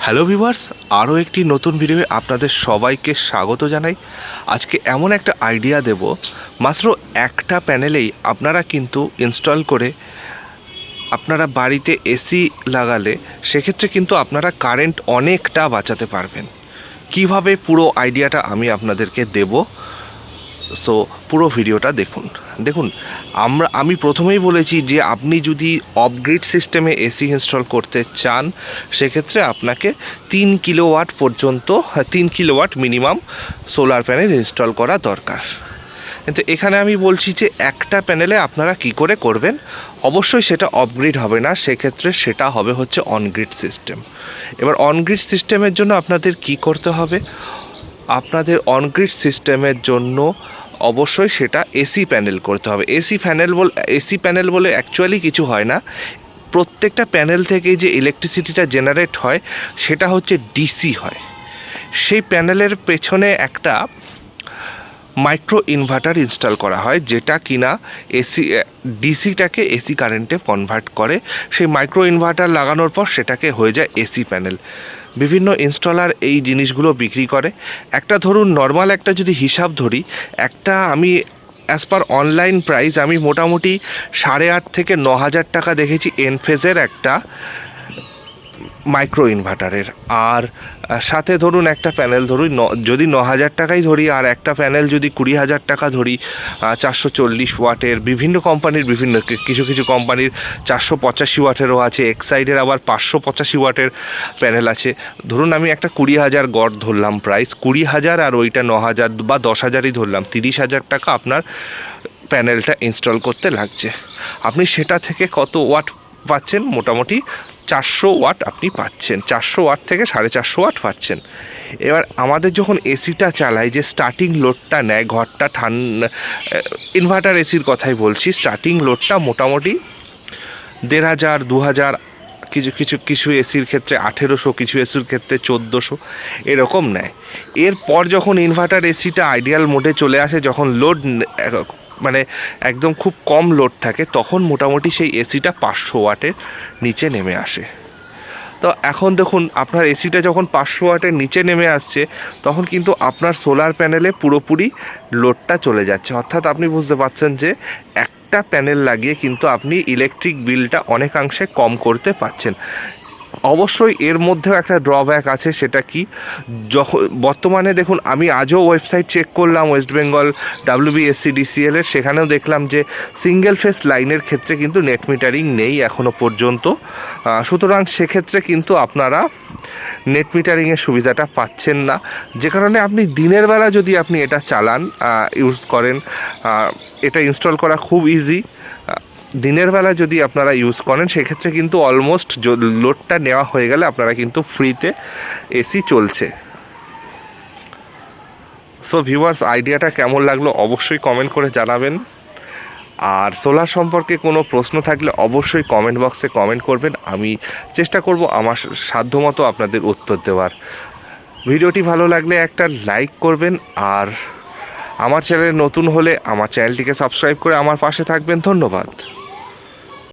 Hello viewers, আরও একটি নতুন ভিডিওয়ে আপনাদের সবাইকে স্বাগত জানাই। আজকে এমন একটা আইডিয়া দেব, মাত্র একটা প্যানেলেই আপনারা কিন্তু ইনস্টল করে আপনারা বাড়িতে এসি লাগালে সেক্ষেত্রে কিন্তু আপনারা কারেন্ট অনেকটা বাঁচাতে পারবেন। কিভাবে পুরো আইডিয়াটা আমি আপনাদেরকে দেব, সো পুরো ভিডিওটা দেখুন। আমি প্রথমেই বলেছি যে আপনি যদি অফগ্রিড সিস্টেমে এসি ইনস্টল করতে চান সেক্ষেত্রে আপনাকে 3 কিলোওয়াট পর্যন্ত 3 kilowatt minimum solar panel install করা দরকার। কিন্তু এখানে আমি বলছি যে একটা প্যানেলে আপনারা কি করে করবেন। অবশ্যই সেটা অফগ্রিড হবে না, সেক্ষেত্রে সেটা হবে হচ্ছে অনগ্রিড সিস্টেম। এবার অনগ্রিড সিস্টেমের জন্য আপনাদের কি করতে হবে, আপনাদের অনগ্রিড সিস্টেমের জন্য অবশ্যই সেটা এসি প্যানেল করতে হবে। এসি প্যানেল বলে অ্যাকচুয়ালি কিছু হয় না। প্রত্যেকটা প্যানেল থেকেই যে ইলেকট্রিসিটিটা জেনারেট হয় সেটা হচ্ছে ডিসি হয়। সেই প্যানেলের পেছনে একটা মাইক্রো ইনভার্টার ইনস্টল করা হয়, যেটা কিনা ডিসিটাকে এসি কারেন্টে কনভার্ট করে। সেই মাইক্রো ইনভার্টার লাগানোর পর সেটাকে হয়ে যায় এসি প্যানেল। বিভিন্ন ইনস্টলার এই জিনিসগুলো বিক্রি করে। একটা ধরুন নর্মাল একটা যদি হিসাব ধরি, একটা আমি অ্যাজ পার অনলাইন প্রাইস আমি মোটামুটি 8,500 থেকে 9,000 টাকা দেখেছি এনফেজের একটা মাইক্রো ইনভার্টারের। আর সাথে ধরুন একটা প্যানেল ধরুন যদি 9,000 টাকাই ধরি, আর একটা প্যানেল যদি 20,000 টাকা ধরি, 440 ওয়াটের। বিভিন্ন কোম্পানির কিছু কোম্পানির 485 ওয়াটেরও আছে, এক্সাইডের আবার 585 ওয়াটের প্যানেল আছে। ধরুন আমি একটা 20,000 গড় ধরলাম প্রাইস, 20,000 আর ওইটা 9,000 বা 10,000ই ধরলাম, 30,000 টাকা আপনার প্যানেলটা ইনস্টল করতে লাগছে। আপনি সেটা থেকে কত ওয়াট পাচ্ছেন? মোটামুটি 400 ওয়াট আপনি পাচ্ছেন, 400 ওয়াট থেকে 450 ওয়াট পাচ্ছেন। এবার আমাদের যখন এসিটা চালাই, যে স্টার্টিং লোডটা নেয় ঘরটা ইনভার্টার এসির কথাই বলছি, স্টার্টিং লোডটা মোটামুটি 1,500 2,000, কিছু এসির ক্ষেত্রে 1,800, কিছু এসির ক্ষেত্রে 1,400 এরকম নেয়। এরপর যখন ইনভার্টার এসিটা আইডিয়াল মোডে চলে আসে, যখন লোড মানে একদম খুব কম লোড থাকে, তখন মোটামুটি সেই এসিটা 500 ওয়াটের নিচে নেমে আসে। তো এখন দেখুন, আপনার এসিটা যখন 500 ওয়াটের নিচে নেমে আসছে, তখন কিন্তু আপনার সোলার প্যানেলে পুরোপুরি লোডটা চলে যাচ্ছে। অর্থাৎ আপনি বুঝতে পারছেন যে একটা প্যানেল লাগিয়ে কিন্তু আপনি ইলেকট্রিক বিলটা অনেকাংশে কম করতে পারছেন। অবশ্যই এর মধ্যেও একটা ড্রব্যাক আছে, সেটা কি, যখন বর্তমানে দেখুন, আমি আজও ওয়েবসাইট চেক করলাম ওয়েস্ট বেঙ্গল WBSCDCL এর, সেখানেও দেখলাম যে সিঙ্গেল ফেস লাইনের ক্ষেত্রে কিন্তু নেট মিটারিং নেই এখনও পর্যন্ত। সুতরাং সেক্ষেত্রে কিন্তু আপনারা নেট মিটারিংয়ের সুবিধাটা পাচ্ছেন না, যে কারণে আপনি দিনের বেলা যদি আপনি এটা চালান, ইউজ করেন, এটা ইনস্টল করা খুব ইজি। দিনের বেলা যদি আপনারা ইউজ করেন সেক্ষেত্রে কিন্তু অলমোস্ট লোডটা নেওয়া হয়ে গেলে আপনারা কিন্তু ফ্রিতে এসি চলছে। সো ভিউয়ার্স, আইডিয়াটা কেমন লাগলো অবশ্যই কমেন্ট করে জানাবেন। আর সোলার সম্পর্কে কোনো প্রশ্ন থাকলে অবশ্যই কমেন্ট বক্সে কমেন্ট করবেন, আমি চেষ্টা করব আমার সাধ্যমতো আপনাদের উত্তর দেওয়ার। ভিডিওটি ভালো লাগলে একটা লাইক করবেন, আর আমার চ্যানেলে নতুন হলে আমার চ্যানেলটিকে সাবস্ক্রাইব করে আমার পাশে থাকবেন। ধন্যবাদ।